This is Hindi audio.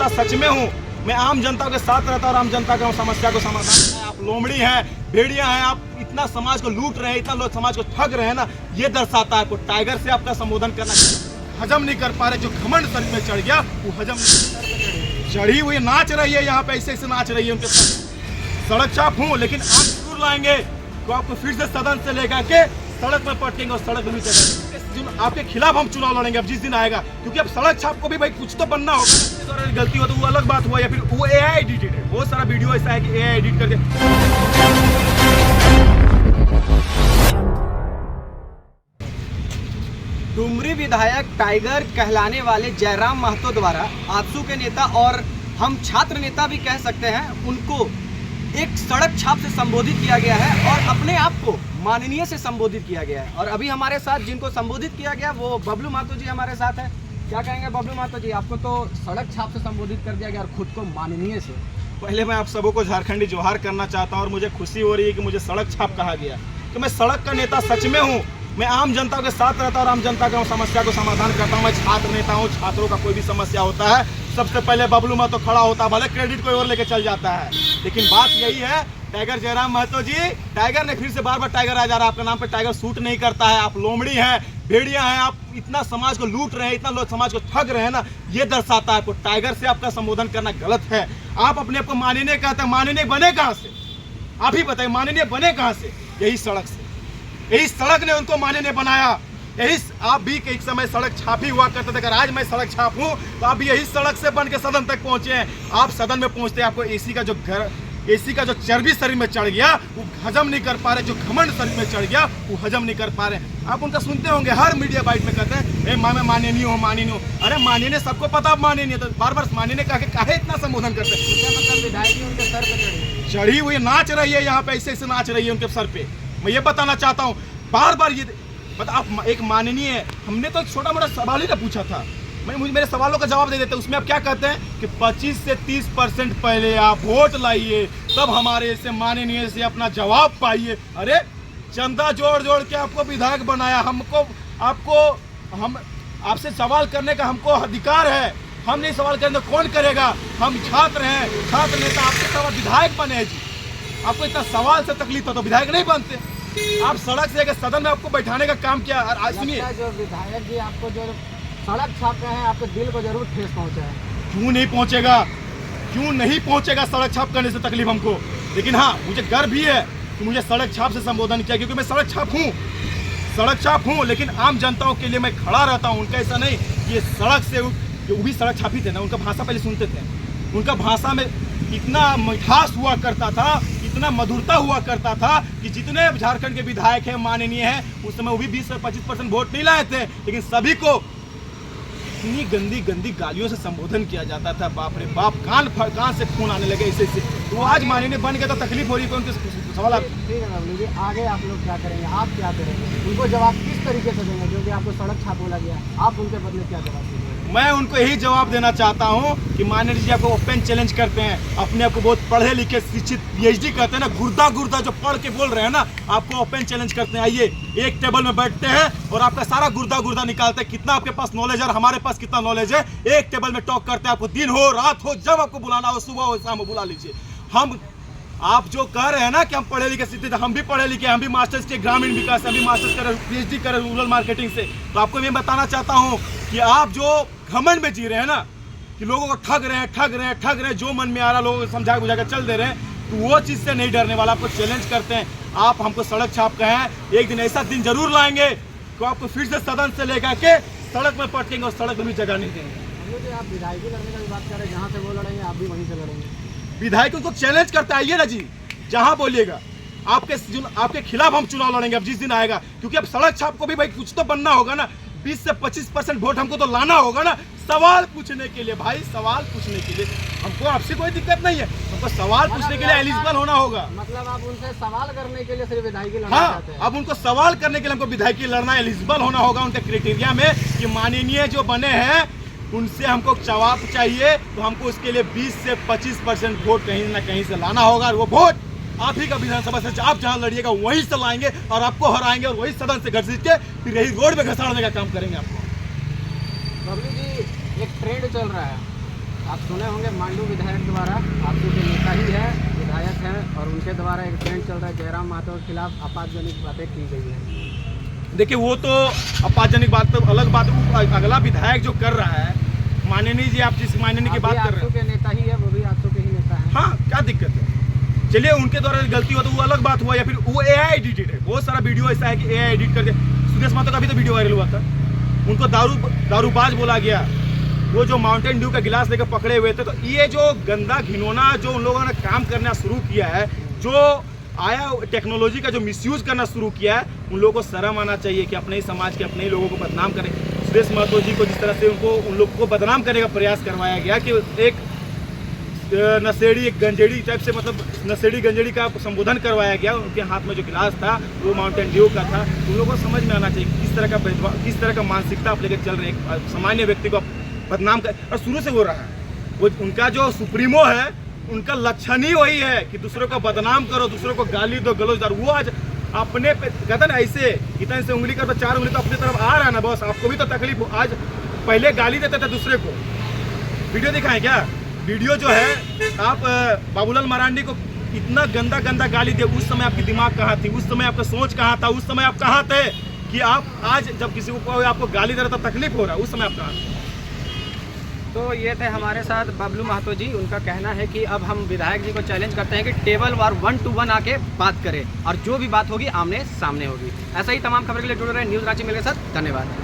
नेता सच में हूँ। मैं आम जनता के साथ रहता और आम जनता का समस्या को समाधान। आप लोमड़ी हैं, भेड़िया हैं, आप इतना समाज को लूट रहे हैं, इतना लोग समाज को ठग रहे हैं ना, ये दर्शाता है आपको। टाइगर से आपका संबोधन करना हजम नहीं कर पा रहे, जो घमंड शरीर में चढ़ गया वो हजम नहीं। चढ़ी हुई नाच रही है यहाँ पे, ऐसे ऐसे नाच रही है उनके साथ। सड़क छाप हूँ लेकिन आप जरूर लाएंगे तो आपको फिर से सदन से लेकर के सड़क में पटकेंगे और सड़क में भी चलेंगे। आपके खिलाफ हम चुनाव लड़ेंगे अब जिस दिन आएगा, क्योंकि अब सड़क छाप को भी भाई कुछ तो बनना होगा। गलती हो तो वो अलग बात हुआ, या फिर वो एआई एडिटेड है। बहुत सारा वीडियो ऐसा है कि एआई एडिट करके। डुमरी विधायक टाइगर कहलाने वाले जयराम महतो द्वारा आजसू के नेता और हम छात्र नेता भी कह सकते हैं, उनको एक सड़क छाप से संबोधित किया गया है और अपने आप को माननीय से संबोधित किया गया है। और अभी हमारे साथ जिनको संबोधित किया गया वो बबलू महतो जी हमारे साथ है। क्या कहेंगे बबलू महतो जी, आपको तो सड़क छाप से संबोधित कर दिया गया और खुद को माननीय से। पहले मैं आप सबों को झारखंडी जोहार करना चाहता हूं और मुझे खुशी हो रही है कि मुझे सड़क छाप कहा गया। तो मैं सड़क का नेता सच में हूं। मैं आम जनता के साथ रहता और आम जनता का समस्या को समाधान करता हूं। मैं छात्र नेता हूं, छात्रों का कोई भी समस्या होता है सबसे पहले बबलू महतो खड़ा होता है, भले क्रेडिट कोई और लेके चल जाता है। लेकिन बात यही है, टाइगर जयराम महतो जी, टाइगर ने फिर से बार बार टाइगर आ जा रहा है। आपका नाम पे टाइगर सूट नहीं करता है। आप लोमड़ी हैं, भेड़िया हैं, आप इतना समाज को लूट रहे हैं, इतना लोग समाज को ठग रहे हैं ना, ये दर्शाता है आपको। टाइगर से आपका संबोधन करना गलत है। आप अपने आप को माननीय कहते हैं, माननीय बने कहाँ से? आप ही बताइए, माननीय बने कहाँ से? यही सड़क से। यही सड़क ने उनको माननीय बनाया। यही आप भी एक समय सड़क छाप ही हुआ करते थे। अगर आज मैं सड़क छाप हूँ तो आप भी यही सड़क से बन के सदन तक पहुंचे हैं। आप सदन में पहुंचते आपको एसी का जो चर्बी शरीर में चढ़ गया वो हजम नहीं कर पा रहे, जो घमंड शरीर में चढ़ गया वो हजम नहीं कर पा रहे। आप उनका सुनते होंगे, हर मीडिया बाइट में कहते हैं मैं माननीय हूँ, माननीय हूँ। अरे माननीय सबको पता, आप माननीय, तो बार बार माननीय कह के काहे इतना संबोधन करते हैं? मतलब विधायक उनके सर पे चढ़ी हुई नाच रही है यहाँ पे, ऐसे ऐसे नाच रही है उनके सर पे। मैं ये बताना चाहता हूँ, बार बार ये आप एक माननीय है। हमने तो छोटा मोटा सवाल ही ना पूछा था। मुझे मेरे सवालों का जवाब दे देते। उसमें आप क्या कहते हैं कि 25 से 30% पहले आप वोट लाइए, तब हमारे से माननीय से अपना जवाब पाइए। अरे चंदा जोड़ जोड़ के आपको विधायक बनाया, हम आपसे सवाल करने का हमको अधिकार है। हम नहीं सवाल करेंगे तो कौन करेगा? हम छात्र हैं, छात्र नेता। आपके सवाल विधायक बने हैं जी। आपको इतना सवाल से तकलीफ हो तो विधायक नहीं बनते। आप सड़क से सदन में आपको बैठाने का काम किया। सुनिए, जो विधायक जी आपको जो सड़क छाप रहे हैं, आपके दिल को जरूर ठेस पहुंचा है। क्यों नहीं पहुंचेगा? क्यों नहीं पहुंचेगा सड़क छाप करने से तकलीफ हमको? लेकिन हाँ, मुझे गर्व भी है कि मुझे सड़क छाप से संबोधन किया, क्योंकि मैं सड़क छाप हूँ लेकिन आम जनताओं के लिए मैं खड़ा रहता हूँ। उनका ऐसा नहीं, ये सड़क से वो भी सड़क छापी थे ना, उनका भाषा पहले सुनते थे। उनका भाषा में इतना मिठास हुआ करता था, इतना मधुरता हुआ करता था कि जितने झारखंड के विधायक हैं, माननीय हैं, उस समय वो भी 20 से 25% वोट नहीं लाए थे, लेकिन सभी को इतनी गंदी गंदी गालियों से संबोधन किया जाता था। बाप रे बाप, कान से खून आने लगे ऐसे। तो आज माननीय बन गए तो तकलीफ हो रही है। उनके सवाल ठीक है बबलू जी, आगे आप लोग क्या करेंगे? आप क्या करेंगे? उनको जवाब किस तरीके से देंगे? क्योंकि आपको सड़क छाप बोला गया, आप उनके बदले क्या जवाब देंगे? मैं उनको यही जवाब देना चाहता हूं कि माननीय जी आपको ओपन चैलेंज करते हैं। अपने आप को बहुत पढ़े लिखे शिक्षित पीएचडी कहते हैं ना, गुर्दा जो पढ़ के बोल रहे हैं ना, आपको ओपन चैलेंज करते हैं। आइए एक टेबल में बैठते हैं और आपका सारा गुर्दा निकालते हैं। कितना आपके पास नॉलेज है और हमारे पास कितना नॉलेज है, एक टेबल में टॉक करते हैं। आपको दिन हो रात हो, जब आपको बुलाना हो, सुबह हो शाम हो, बुला लीजिए। आप जो कह रहे हैं ना कि हम पढ़े लिखे शिक्षित, हम भी पढ़े लिखे, हम भी मास्टर्स के ग्रामीण विकास, हम भी मास्टर्स करें, पीएचडी करें रूरल मार्केटिंग से। तो आपको मैं बताना चाहता हूँ कि आप जो घमंड में जी रहे हैं ना, कि लोगों को ठग रहे हैं, जो मन में आ रहा लोगों को समझा बुझा कर चल दे रहे हैं, तो वो चीज़ से नहीं डरने वाला। आपको चैलेंज करते हैं, आप हमको सड़क छाप कहें, एक दिन ऐसा दिन जरूर लाएंगे तो आपको फिर से सदन से लेकर के सड़क में पटकेंगे और सड़क में भी जगह नहीं देंगे। आप विधायकी लड़ने की बात कर रहे हैं, जहाँ से वो लड़ेंगे आप भी वहीं से लड़ेंगे। विधायकों को चैलेंज करते आइए ना जी, जहां बोलिएगा। आपके खिलाफ हम चुनाव लड़ेंगे अब जिस दिन आएगा, क्योंकि अब सड़क छाप को भी भाई कुछ तो बनना होगा ना। 20 से 25% वोट हमको तो लाना होगा ना, सवाल पूछने के लिए। भाई सवाल पूछने के लिए हमको आपसे कोई दिक्कत नहीं है, हमको सवाल पूछने के लिए एलिजिबल होना होगा। मतलब आप उनसे सवाल करने के लिए सिर्फ विधायकी लड़ना चाहते हैं? अब उनको सवाल करने के लिए हमको विधायकी लड़ना, एलिजिबल होना होगा उनके क्राइटेरिया में कि माननीय जो बने हैं उनसे हमको जवाब चाहिए। तो हमको उसके लिए 20 से 25% वोट कहीं ना कहीं से लाना होगा। और वो वोट आप ही का विधानसभा से आप जहां लड़िएगा वहीं से लाएंगे और आपको हराएंगे और वही सदन से घसीट के फिर यही रोड में घसाड़ने का काम करेंगे आपको। बबलू जी, एक ट्रेंड चल रहा है आप सुने होंगे मांडू विधायक द्वारा, आंसू के नेता ही है, विधायक हैं, और उनके द्वारा एक ट्रेंड चल रहा है जयराम महतो के खिलाफ आपत्तिजनक बातें की गई हैं। देखिए वो तो आपत्तिजनक बात तो अलग बात, वो अगला विधायक जो कर रहा है, माननीय जी आप जिस माननीय की बात कर रहे आंसू के नेता ही है, वो भी आंसू के ही नेता है। हाँ क्या दिक्कत है, चलिए उनके द्वारा गलती हुआ तो वो अलग बात हुआ, या फिर वो AI एडिटेड है। बहुत सारा वीडियो ऐसा है कि AI एडिट करके, सुदेश महतो का भी तो वीडियो वायरल हुआ था, उनको दारूबाज बोला गया, वो जो माउंटेन ड्यू का गिलास लेकर पकड़े हुए थे। तो ये जो गंदा घिनौना जो उन लोगों ने काम करना शुरू किया है, जो आया टेक्नोलॉजी का जो मिसयूज करना शुरू किया है, उन लोगों को शर्म आना चाहिए कि अपने ही समाज के अपने ही लोगों को बदनाम करें। सुदेश महतो जी को जिस तरह से उन लोगों को बदनाम करने का प्रयास करवाया गया कि एक नशेड़ी, एक गंजेड़ी टाइप से, मतलब नशेड़ी गंजेड़ी का संबोधन करवाया गया, उनके हाथ में जो गिलास था वो माउंटेन ड्यू का था। उन लोगों को समझ में आना चाहिए किस तरह का मानसिकता आप लेकर चल रहे हैं, सामान्य व्यक्ति को बदनाम कर, और शुरू से हो रहा है। वो उनका जो सुप्रीमो है, उनका लक्षण ही वही है कि दूसरों को बदनाम करो, दूसरों को गाली दो, गलौज दो। वो आज अपने पे कहता ना ऐसे इतने से उंगली कर तो 4 उंगली तो अपनी तरफ आ रहा है ना बॉस, आपको भी तो तकलीफ हो। आज पहले गाली देते थे दूसरे को, वीडियो दिखाएं क्या, वीडियो जो है आप बाबूलाल मरांडी को इतना गंदा गंदा गाली दे, उस समय आपकी दिमाग कहाँ थी, उस समय आपका सोच कहाँ था, उस समय आप कहाँ थे कि आप आज जब किसी को आपको गाली दे रहा था तकलीफ हो रहा है, उस समय आप कहाँ थे। तो ये थे हमारे साथ बबलू महतो जी। उनका कहना है कि अब हम विधायक जी को चैलेंज करते हैं कि टेबल वार 1 to 1 आके बात करें, और जो भी बात होगी आमने सामने होगी। ऐसा ही तमाम खबर के लिए जुड़े रहे न्यूज़ रांची मेरे साथ। धन्यवाद।